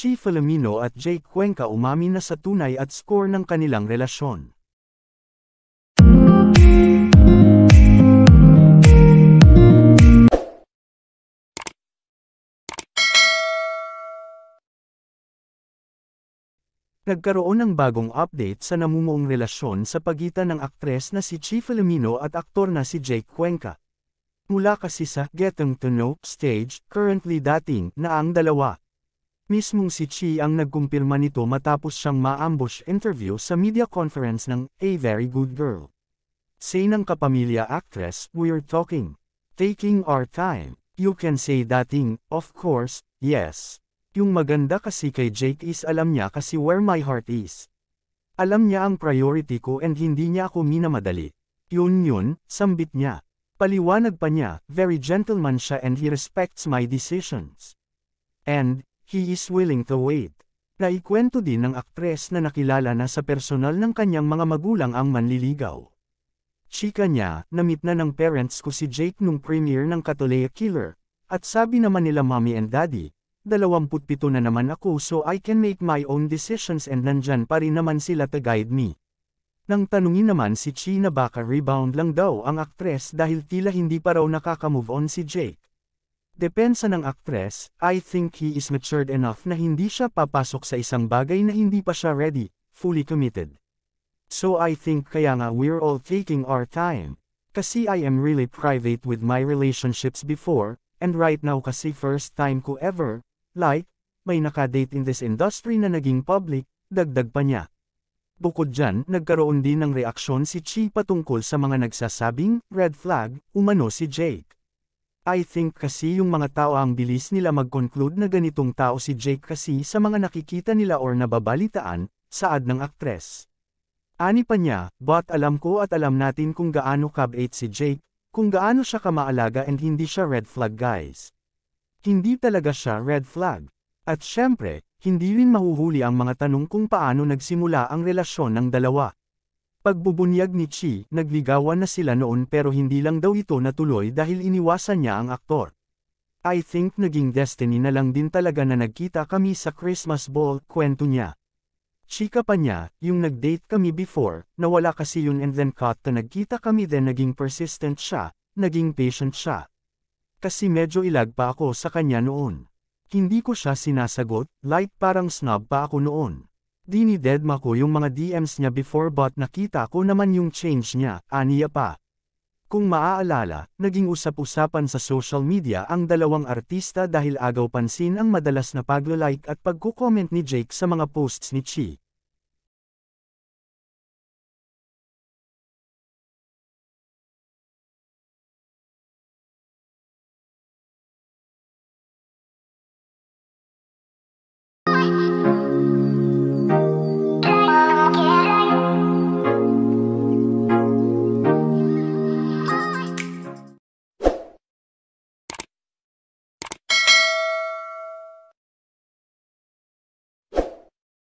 Chi Filomeno at Jake Cuenca umamin na sa tunay at score ng kanilang relasyon. Nagkaroon ng bagong update sa namumuong relasyon sa pagitan ng aktres na si Chi Filomeno at aktor na si Jake Cuenca. Mula kasi sa Getting to Know stage, currently dating na ang dalawa. Mismong si Chi ang nagkumpirma nito matapos siyang ma-ambush interview sa media conference ng A Very Good Girl. Say ng kapamilya actress, "We're talking. Taking our time. You can say dating, of course, yes." Yung maganda kasi kay Jake is alam niya kasi where my heart is. Alam niya ang priority ko and hindi niya ako minamadali. Yun, sambit niya. Paliwanag pa niya, very gentleman siya and he respects my decisions. And, he is willing to wait. Naikwento din ng aktres na nakilala na sa personal ng kanyang mga magulang ang manliligaw. Chika niya, na-meet na ng parents ko si Jake nung premiere ng Katolea Killer, at sabi naman nila mommy and daddy, 27 na naman ako so I can make my own decisions and nandyan pa rin naman sila to guide me. Nang tanungin naman si Chi na baka rebound lang daw ang aktres dahil tila hindi pa raw nakaka-move on si Jake. Depensa ng aktres, I think he is matured enough na hindi siya papasok sa isang bagay na hindi pa siya ready, fully committed. So I think kaya nga we're all taking our time. Kasi I am really private with my relationships before, and right now kasi first time ko ever, like, may nakadate in this industry na naging public, dagdag pa niya. Bukod dyan, nagkaroon din ng reaksyon si Chi patungkol sa mga nagsasabing, red flag, umano si Jake. I think kasi yung mga tao ang bilis nila mag-conclude na ganitong tao si Jake kasi sa mga nakikita nila or nababalitaan, saad ng aktres. Ani pa niya, but alam ko at alam natin kung gaano kabait si Jake, kung gaano siya kamaalaga and hindi siya red flag guys. Hindi talaga siya red flag. At syempre, hindi rin mahuhuli ang mga tanong kung paano nagsimula ang relasyon ng dalawa. Pagbubunyag ni Chi, nagligawan na sila noon pero hindi lang daw ito natuloy dahil iniwasan niya ang aktor. I think naging destiny na lang din talaga na nagkita kami sa Christmas ball, kwento niya. Chika pa niya, yung nag-date kami before, nawala kasi yun and then cut to nagkita kami then naging persistent siya, naging patient siya. Kasi medyo ilag pa ako sa kanya noon. Hindi ko siya sinasagot, like parang snob pa ako noon. Dinidedma ko yung mga DMs niya before but nakita ko naman yung change niya, aniya pa. Kung maaalala, naging usap-usapan sa social media ang dalawang artista dahil agaw pansin ang madalas na paglo-like at pagko-comment ni Jake sa mga posts ni Chi.